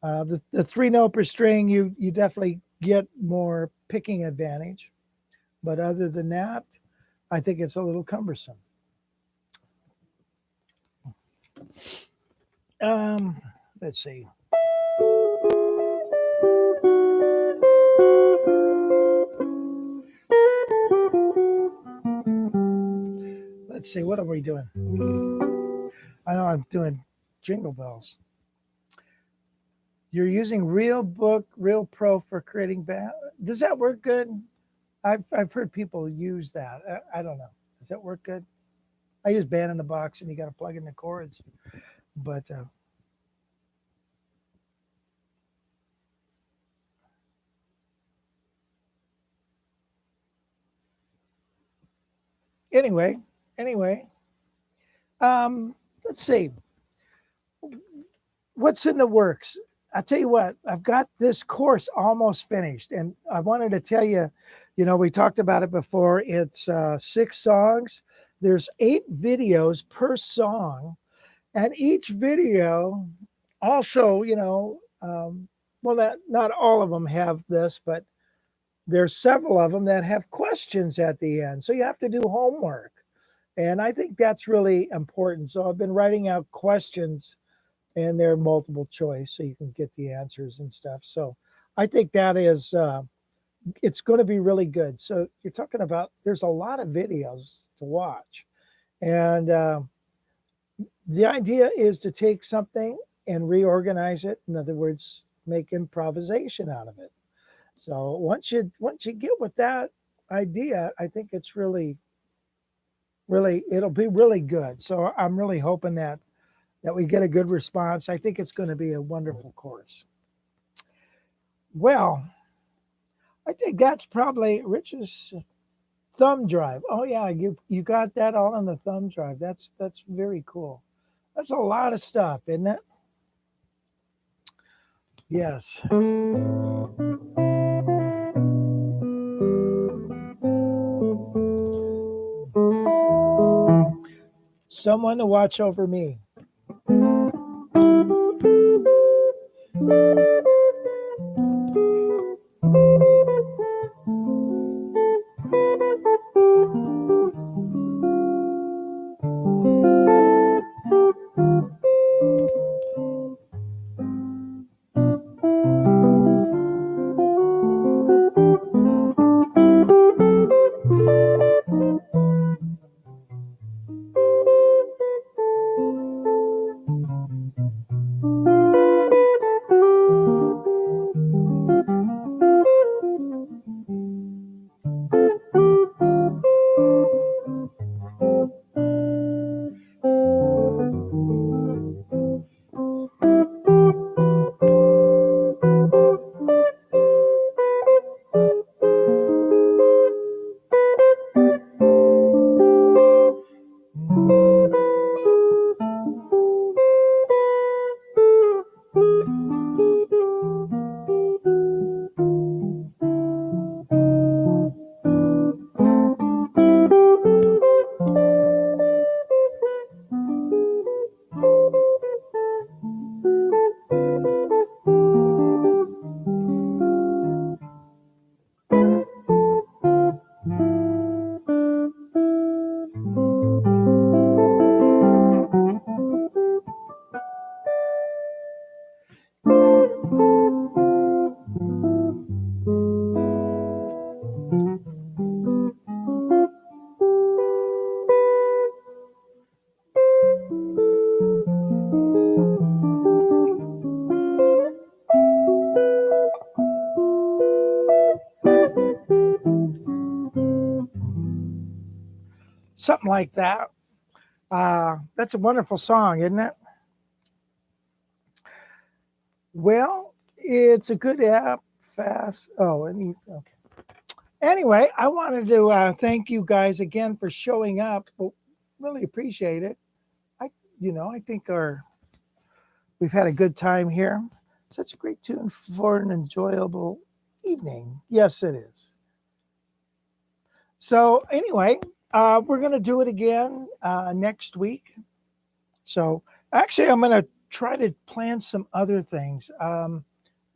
the 3 note per string, you definitely get more picking advantage. But other than that, I think it's a little cumbersome. Let's see. Let's see. What are we doing? I know I'm doing Jingle Bells. You're using Real Book, Real Pro for creating band. Does that work good? I've heard people use that. I don't know. Does that work good? I use Band in the Box, and you got to plug in the chords. But anyway, anyway, let's see. What's in the works? I'll tell you what, I've got this course almost finished, and I wanted to tell you, we talked about it before. It's 6 songs. There's 8 videos per song, and each video also, well, not all of them have this, but there's several of them that have questions at the end. So you have to do homework. And I think that's really important. So I've been writing out questions, and they're multiple choice, so you can get the answers and stuff. So I think that is, it's going to be really good. So you're talking about, there's a lot of videos to watch. And the idea is to take something and reorganize it. In other words, make improvisation out of it. So once you get with that idea, I think it's really, it'll be really good. So I'm really hoping that we get a good response. I think it's going to be a wonderful course. Well, I think that's probably Rich's thumb drive. Oh yeah, you got that all on the thumb drive. That's very cool. That's a lot of stuff, isn't it? Yes. Someone to watch over me. Something like that. That's a wonderful song, isn't it? Well, it's a good app, fast. Oh, okay. Anyway, I wanted to thank you guys again for showing up. Really appreciate it. I think we've had a good time here. Such a great tune for an enjoyable evening. Yes, it is. So anyway, we're going to do it again next week. So actually, I'm going to try to plan some other things.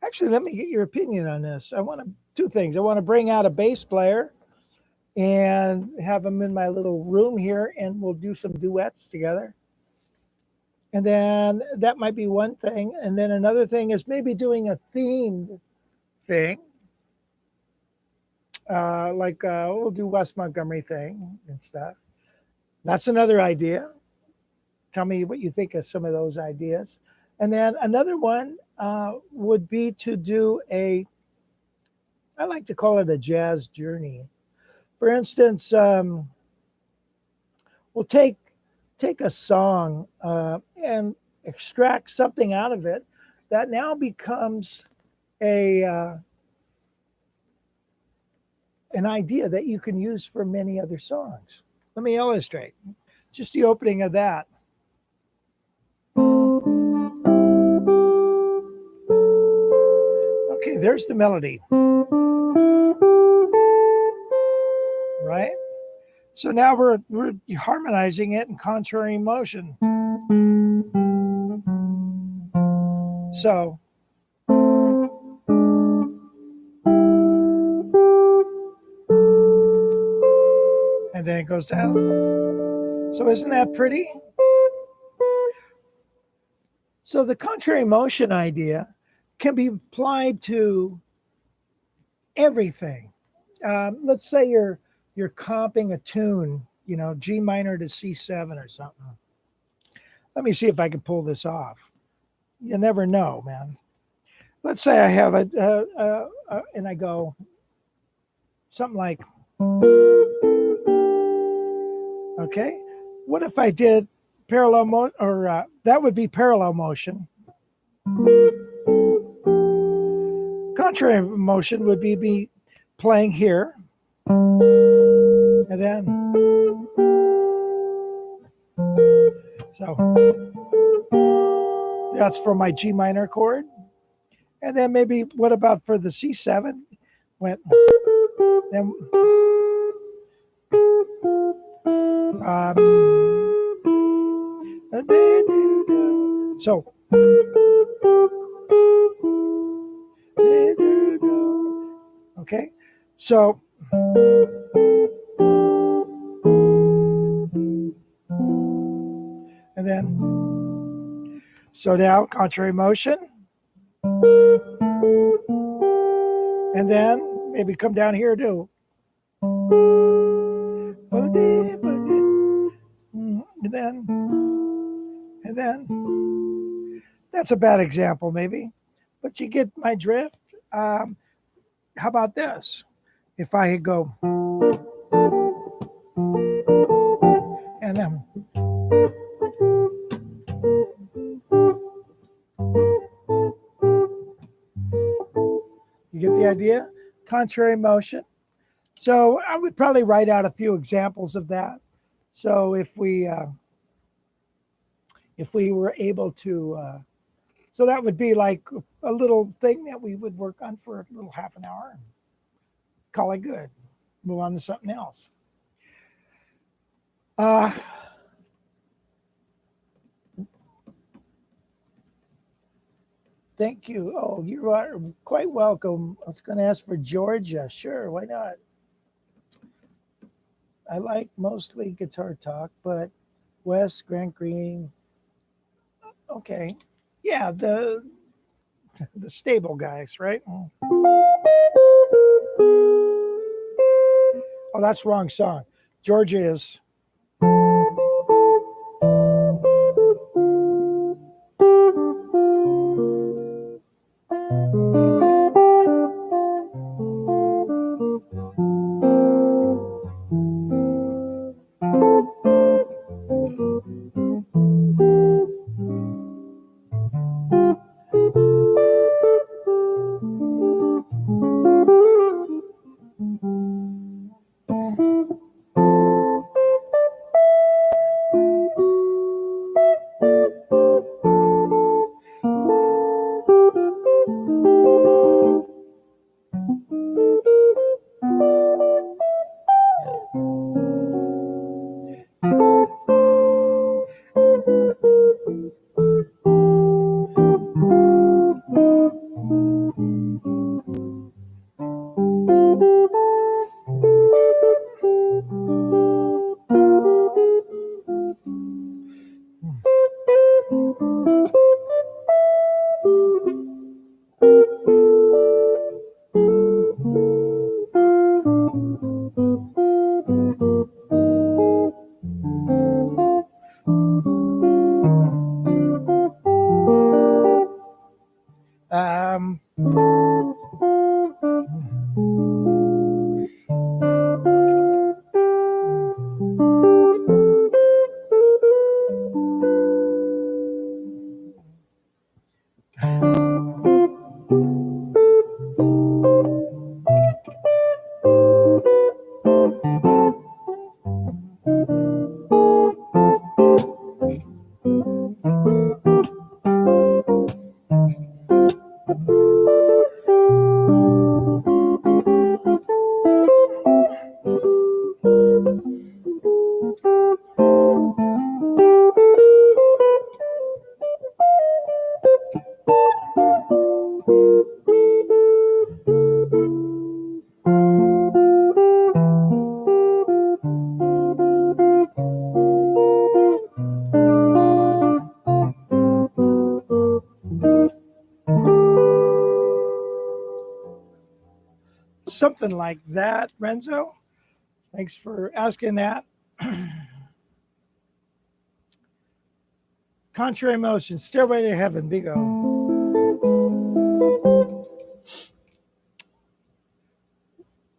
Actually, let me get your opinion on this. I want to 2 things. I want to bring out a bass player and have him in my little room here, and we'll do some duets together. And then that might be one thing. And then another thing is maybe doing a themed thing. We'll do West Montgomery thing and stuff. That's another idea. Tell me what you think of some of those ideas. And then another one would be to do I like to call it a jazz journey. For instance, we'll take a song and extract something out of it that now becomes an idea that you can use for many other songs. Let me illustrate. Just the opening of that. Okay, there's the melody. Right? So now we're harmonizing it in contrary motion. So and then it goes down. So isn't that pretty? So the contrary motion idea can be applied to everything. Let's say you're comping a tune, G minor to C7 or something. Let me see if I can pull this off. You never know, man. Let's say I have and I go something like, okay, what if I did parallel motion, or that would be parallel motion. Contrary motion would be me playing here, and then so that's for my G minor chord. And then maybe what about for the C7? Went then so okay, so and then so now contrary motion, and then maybe come down here too. And then that's a bad example maybe, but you get my drift. How about this? If I go and then you get the idea? Contrary motion. So I would probably write out a few examples of that. So if we were able to, so that would be like a little thing that we would work on for a little half an hour, and call it good, move on to something else. Thank you. Oh, you are quite welcome. I was going to ask for Georgia. Sure, why not? I like mostly guitar talk, but Wes, Grant Green. Okay. Yeah, the stable guys, right? Oh, that's the wrong song. Georgia is. something like that, Renzo. Thanks for asking that. Contrary motion, Stairway to Heaven, Big O.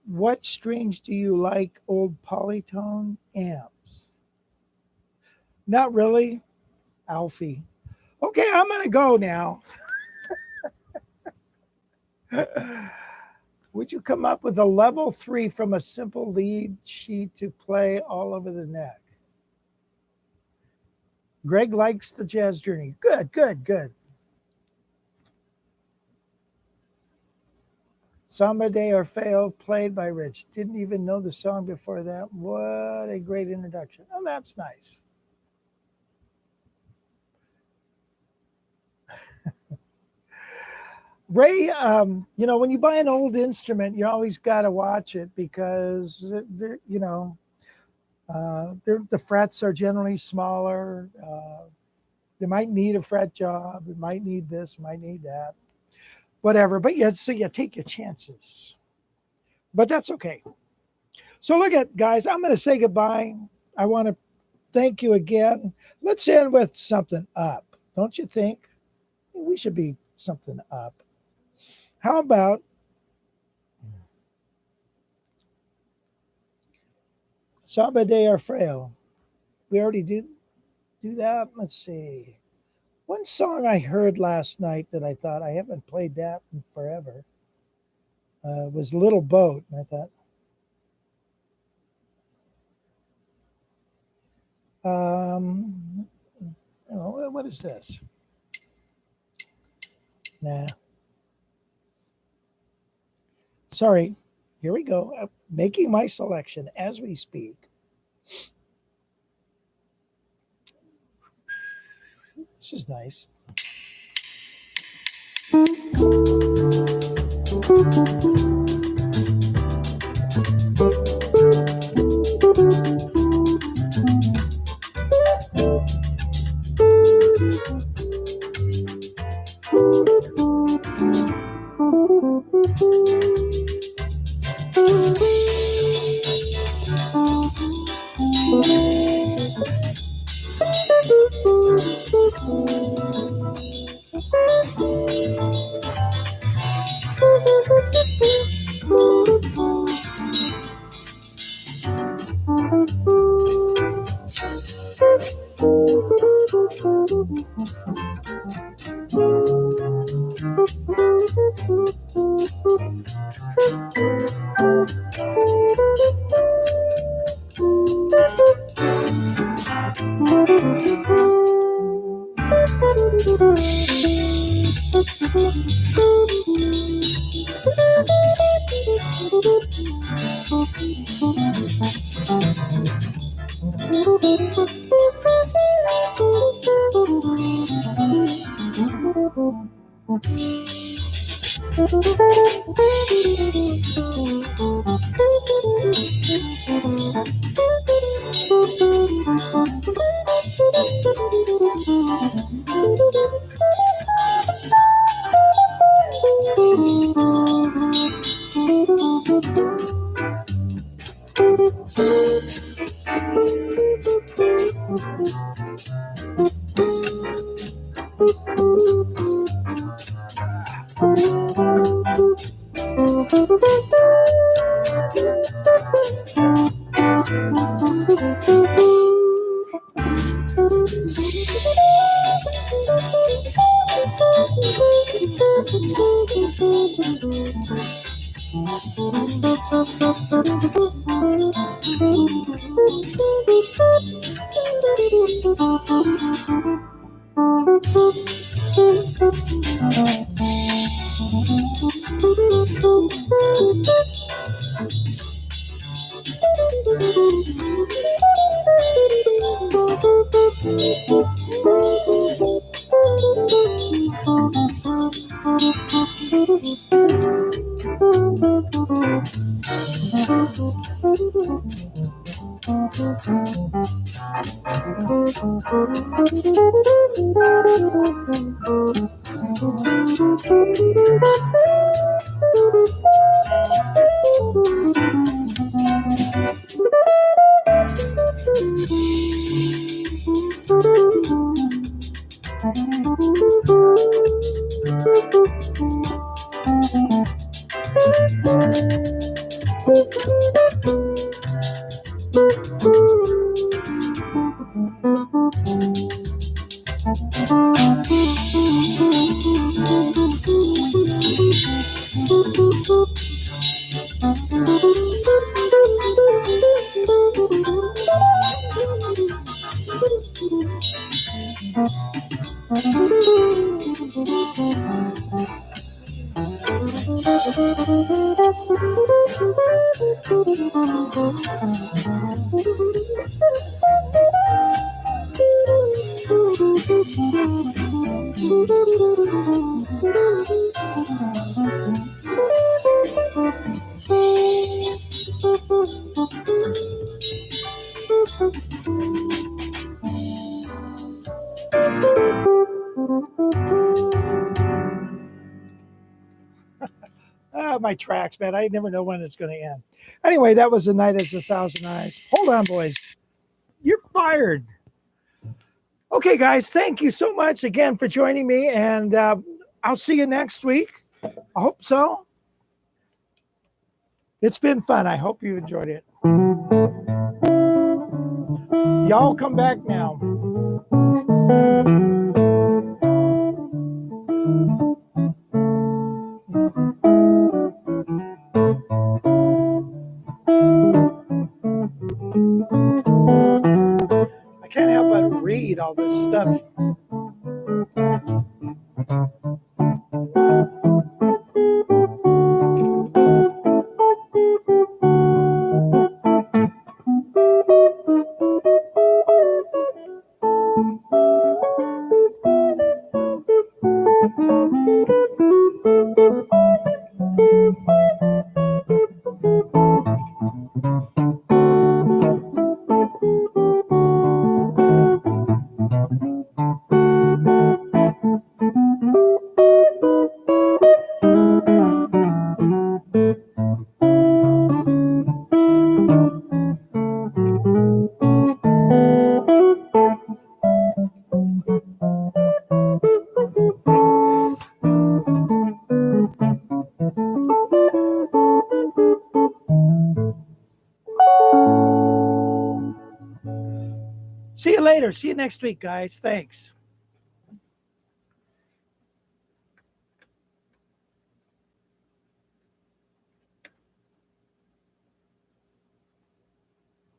What strings do you like, old Polytone amps? Not really, Alfie. Okay, I'm going to go now. Would you come up with a level 3 from a simple lead sheet to play all over the neck? Greg likes the Jazz Journey. Good, good, good. Samba de Orfeo, played by Rich. Didn't even know the song before that. What a great introduction. Oh, that's nice. Ray, when you buy an old instrument, you always got to watch it because, the frets are generally smaller. They might need a fret job. It might need this, might need that, whatever. But yeah, so you take your chances. But that's okay. So look at, guys, I'm going to say goodbye. I want to thank you again. Let's end with something up. Don't you think? We should be something up. How about Samba de Orfeo? We already do that. Let's see. One song I heard last night that I thought I haven't played that in forever was Little Boat. And I thought, what is this? Nah. Sorry. Here we go. I'm making my selection as we speak. This is nice. My tracks, man. I never know when it's going to end. Anyway, that was A Night as a Thousand Eyes. Hold on, boys. You're fired. Okay, guys, thank you so much again for joining me, and I'll see you next week. I hope so. It's been fun. I hope you enjoyed it. Y'all come back now. I can't help but read all this stuff. See you later. See you next week, guys. Thanks.